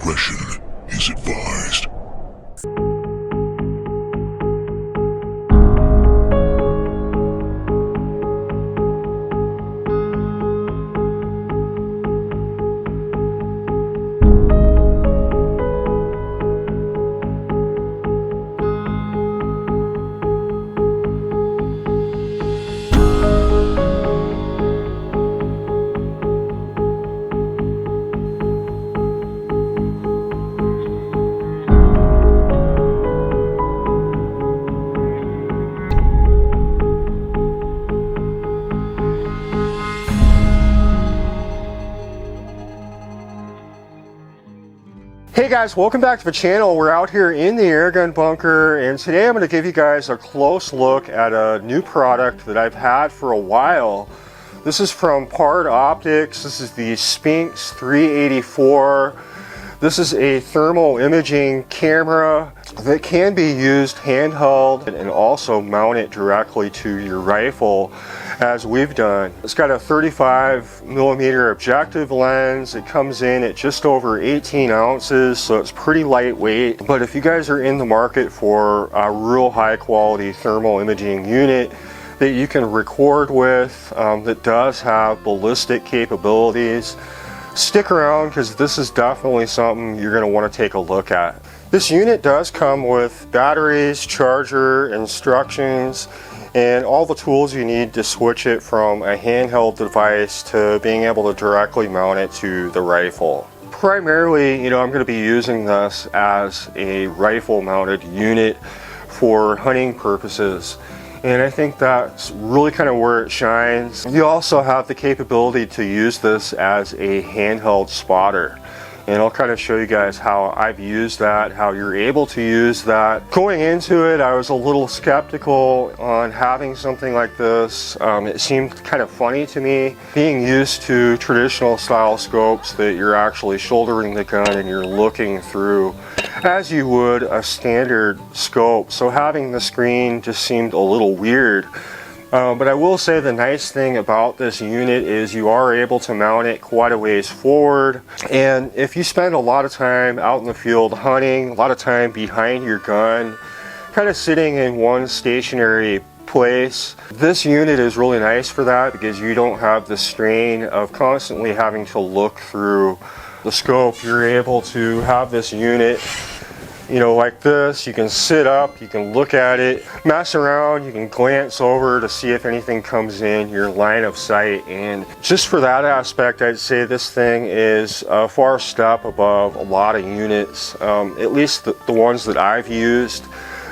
discretion is advised. Hey guys, welcome back to the channel. We're out here in the airgun bunker, and today I'm going to give you guys a close look at a new product that I've had for a while. This is from PARD Optics. This is the Sphinx 384. This is a thermal imaging camera that can be used handheld and also mount it directly to your rifle, as we've done. It's got a 35mm objective lens. It comes in at just over 18 ounces, so it's pretty lightweight. But if you guys are in the market for a real high quality thermal imaging unit that you can record with, that does have ballistic capabilities, stick around, because this is definitely something you're going to want to take a look at. This unit does come with batteries, charger, instructions, and all the tools you need to switch it from a handheld device to being able to directly mount it to the rifle. Primarily, I'm going to be using this as a rifle mounted unit for hunting purposes. And I think that's really kind of where it shines. You also have the capability to use this as a handheld spotter. And I'll kind of show you guys how I've used that, how you're able to use that. Going into it, I was a little skeptical on having something like this. It seemed kind of funny to me, being used to traditional style scopes that you're actually shouldering the gun and you're looking through as you would a standard scope. So having the screen just seemed a little weird. But I will say the nice thing about this unit is you are able to mount it quite a ways forward. And if you spend a lot of time out in the field hunting, a lot of time behind your gun, kind of sitting in one stationary place, this unit is really nice for that, because you don't have the strain of constantly having to look through the scope. You're able to have this unit like this. You can sit up, you can look at it, mess around, you can glance over to see if anything comes in your line of sight. And just for that aspect, I'd say this thing is a far step above a lot of units, at least the ones that I've used,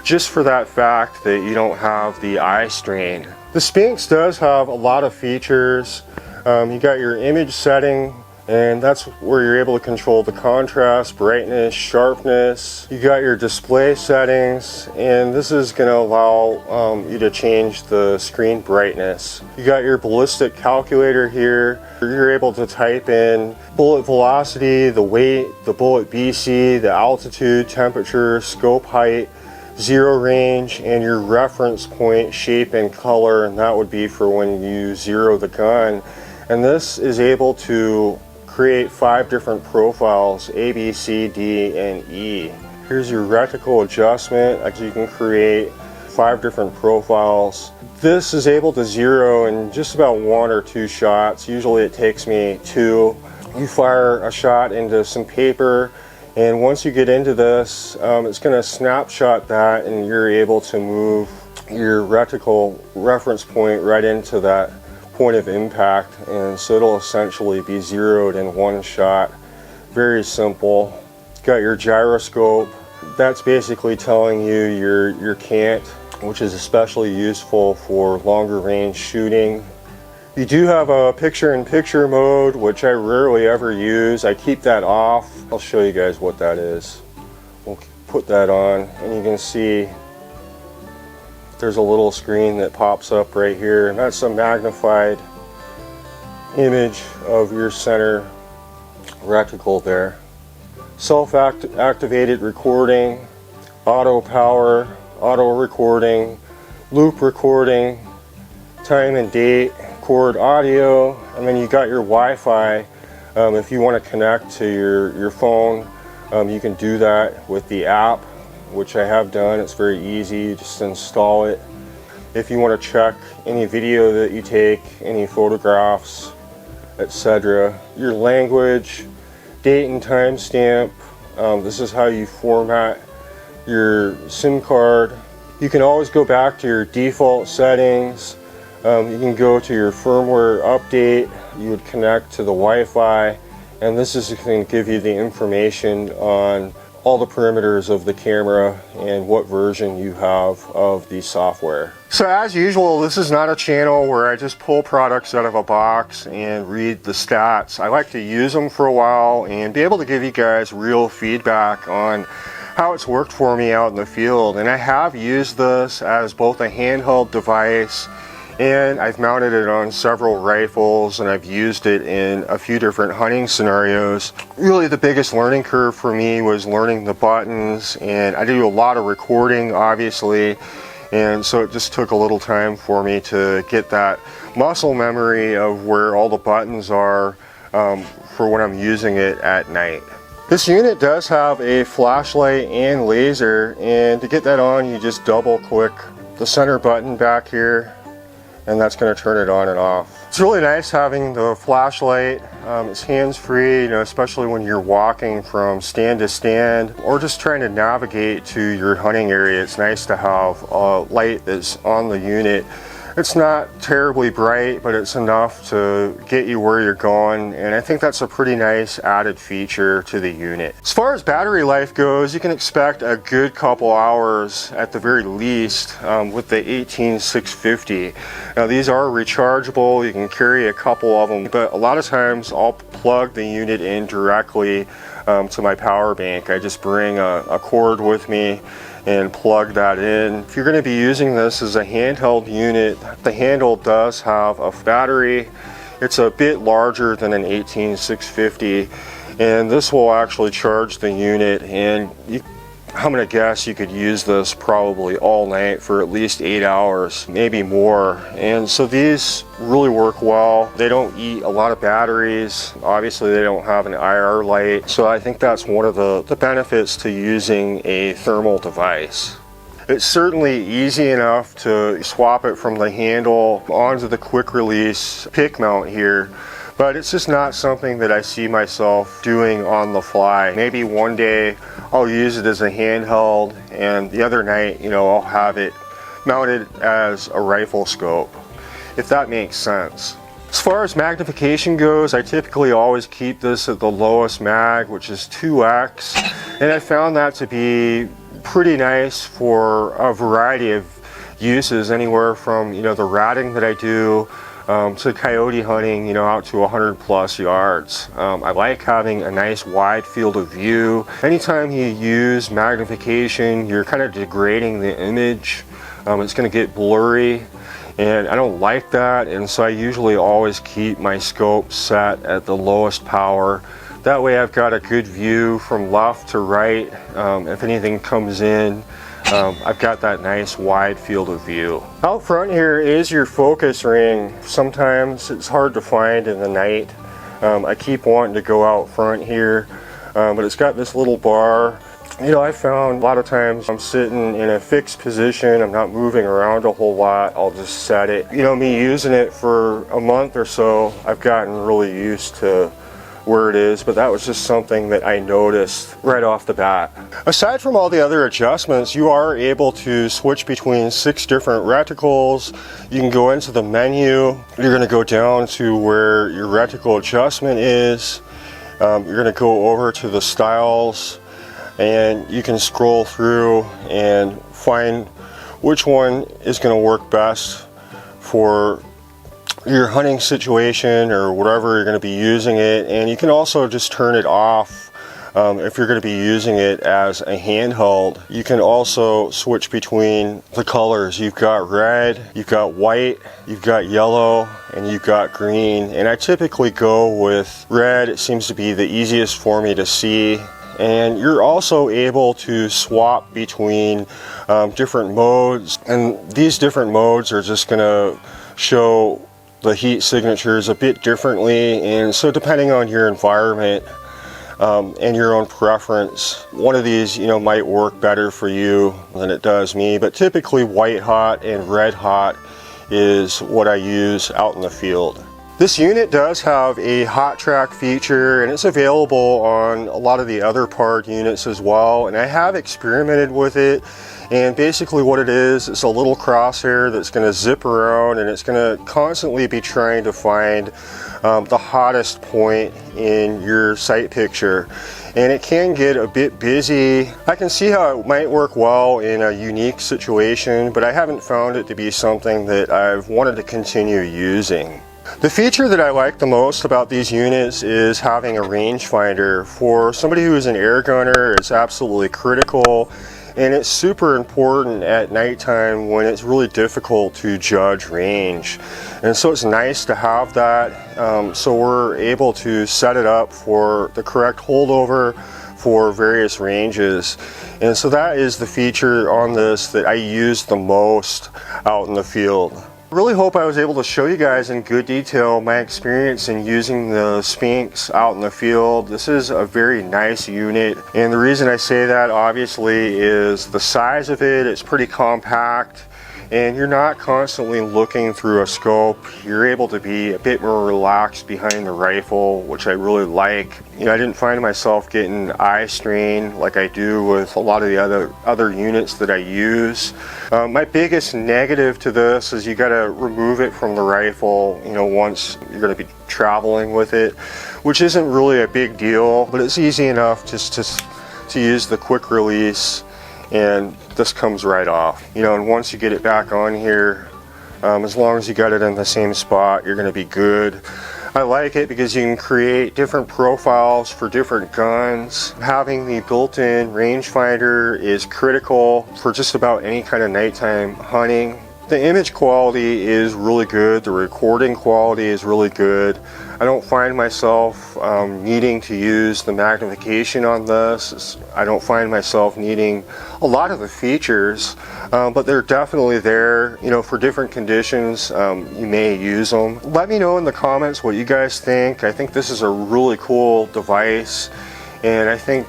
just for that fact that you don't have the eye strain. The Sphinx does have a lot of features. You got your image setting, and that's where you're able to control the contrast, brightness, sharpness. You got your display settings, and this is going to allow you to change the screen brightness. You got your ballistic calculator here. You're able to type in bullet velocity, the weight, the bullet BC, the altitude, temperature, scope height, zero range, and your reference point, shape, and color, and that would be for when you zero the gun. And this is able to create 5 different profiles: A, B, C, D, and E. Here's your reticle adjustment. You can create 5 different profiles. This is able to zero in just about 1 or 2 shots. Usually it takes me 2. You fire a shot into some paper, and once you get into this, it's going to snapshot that, and you're able to move your reticle reference point right into that point of impact, and so it'll essentially be zeroed in 1 shot. Very simple. Got your gyroscope. That's basically telling you your cant, which is especially useful for longer range shooting. You do have a picture-in-picture mode, which I rarely ever use. I keep that off. I'll show you guys what that is. We'll put that on, and you can see there's a little screen that pops up right here, and that's a magnified image of your center reticle there. Self-activated recording, auto power, auto recording, loop recording, time and date, cord audio, and then you got your Wi-Fi if you want to connect to your phone. You can do that with the app, which I have done. It's very easy, you just install it. If you want to check any video that you take, any photographs, etc., your language, date and time stamp, this is how you format your SIM card. You can always go back to your default settings. You can go to your firmware update. You would connect to the Wi-Fi, and this is going to give you the information on all the parameters of the camera and what version you have of the software. So as usual, this is not a channel where I just pull products out of a box and read the stats. I like to use them for a while and be able to give you guys real feedback on how it's worked for me out in the field. And I have used this as both a handheld device, and I've mounted it on several rifles, and I've used it in a few different hunting scenarios. Really the biggest learning curve for me was learning the buttons, and I do a lot of recording obviously, and so it just took a little time for me to get that muscle memory of where all the buttons are for when I'm using it at night. This unit does have a flashlight and laser, and to get that on you just double click the center button back here, and that's going to turn it on and off. It's really nice having the flashlight. It's hands-free, you know, especially when you're walking from stand to stand or just trying to navigate to your hunting area. It's nice to have a light that's on the unit. It's not terribly bright, but it's enough to get you where you're going, and I think that's a pretty nice added feature to the unit. As far as battery life goes, you can expect a good couple hours at the very least with the 18650. Now these are rechargeable, you can carry a couple of them, but a lot of times I'll plug the unit in directly to my power bank. I just bring a cord with me and plug that in. If you're going to be using this as a handheld unit, the handle does have a battery. It's a bit larger than an 18650, and this will actually charge the unit, and I'm going to guess you could use this probably all night for at least 8 hours, maybe more. And so these really work well. They don't eat a lot of batteries. Obviously they don't have an IR light, so I think that's one of the benefits to using a thermal device. It's certainly easy enough to swap it from the handle onto the quick release pick mount here, but it's just not something that I see myself doing on the fly. Maybe one day I'll use it as a handheld, and the other night, you know, I'll have it mounted as a rifle scope, if that makes sense. As far as magnification goes, I typically always keep this at the lowest mag, which is 2x, and I found that to be pretty nice for a variety of uses, anywhere from, you know, the ratting that I do to coyote hunting, you know, out to 100+ yards. I like having a nice wide field of view. Anytime you use magnification, you're kind of degrading the image. It's going to get blurry, and I don't like that, and so I usually always keep my scope set at the lowest power. That way I've got a good view from left to right. If anything comes in, I've got that nice wide field of view. Out front here is your focus ring. Sometimes it's hard to find in the night. I keep wanting to go out front here, but it's got this little bar. You know, I found a lot of times I'm sitting in a fixed position, I'm not moving around a whole lot, I'll just set it. You know, me using it for a month or so, I've gotten really used to where it is, but that was just something that I noticed right off the bat. Aside from all the other adjustments, you are able to switch between 6 different reticles. You can go into the menu, you're going to go down to where your reticle adjustment is, you're going to go over to the styles, and you can scroll through and find which one is going to work best for your hunting situation or whatever you're going to be using it. And you can also just turn it off if you're going to be using it as a handheld. You can also switch between the colors. You've got red, you've got white, you've got yellow, and you've got green, and I typically go with red. It seems to be the easiest for me to see. And you're also able to swap between different modes, and these different modes are just going to show the heat signatures a bit differently, and so depending on your environment, and your own preference. One of these, you know, might work better for you than it does me, but typically white hot and red hot is what I use out in the field. This unit does have a hot track feature, and it's available on a lot of the other PARD units as well, and I have experimented with it. And basically what it is, it's a little crosshair that's going to zip around, and it's going to constantly be trying to find the hottest point in your sight picture. And it can get a bit busy. I can see how it might work well in a unique situation, but I haven't found it to be something that I've wanted to continue using. The feature that I like the most about these units is having a rangefinder. For somebody who is an air gunner, it's absolutely critical. And it's super important at nighttime when it's really difficult to judge range. And so it's nice to have that, so we're able to set it up for the correct holdover for various ranges. And so that is the feature on this that I use the most out in the field. I really hope I was able to show you guys in good detail my experience in using the Sphinx out in the field. This is a very nice unit, and the reason I say that obviously is the size of it. It's pretty compact, and you're not constantly looking through a scope. You're able to be a bit more relaxed behind the rifle, which I really like. You know, I didn't find myself getting eye strain like I do with a lot of the other units that I use. My biggest negative to this is you got to remove it from the rifle, you know, once you're going to be traveling with it, which isn't really a big deal, but it's easy enough just to use the quick release, and this comes right off. You know, and once you get it back on here, as long as you got it in the same spot, you're going to be good. I like it because you can create different profiles for different guns. Having the built-in rangefinder is critical for just about any kind of nighttime hunting. The image quality is really good. The recording quality is really good. I don't find myself needing to use the magnification on this. I don't find myself needing a lot of the features, but they're definitely there. You know, for different conditions, you may use them. Let me know in the comments what you guys think. I think this is a really cool device, and I think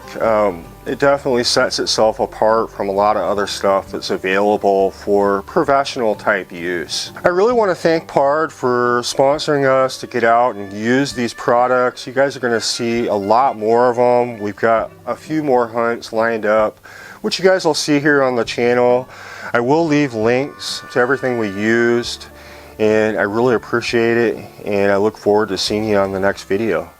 it definitely sets itself apart from a lot of other stuff that's available for professional type use. I really want to thank PARD for sponsoring us to get out and use these products. You guys are going to see a lot more of them. We've got a few more hunts lined up, which you guys will see here on the channel. I will leave links to everything we used, and I really appreciate it, and I look forward to seeing you on the next video.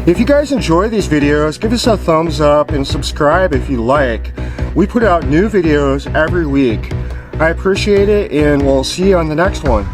If you guys enjoy these videos, give us a thumbs up and subscribe if you like. We put out new videos every week. I appreciate it, and we'll see you on the next one.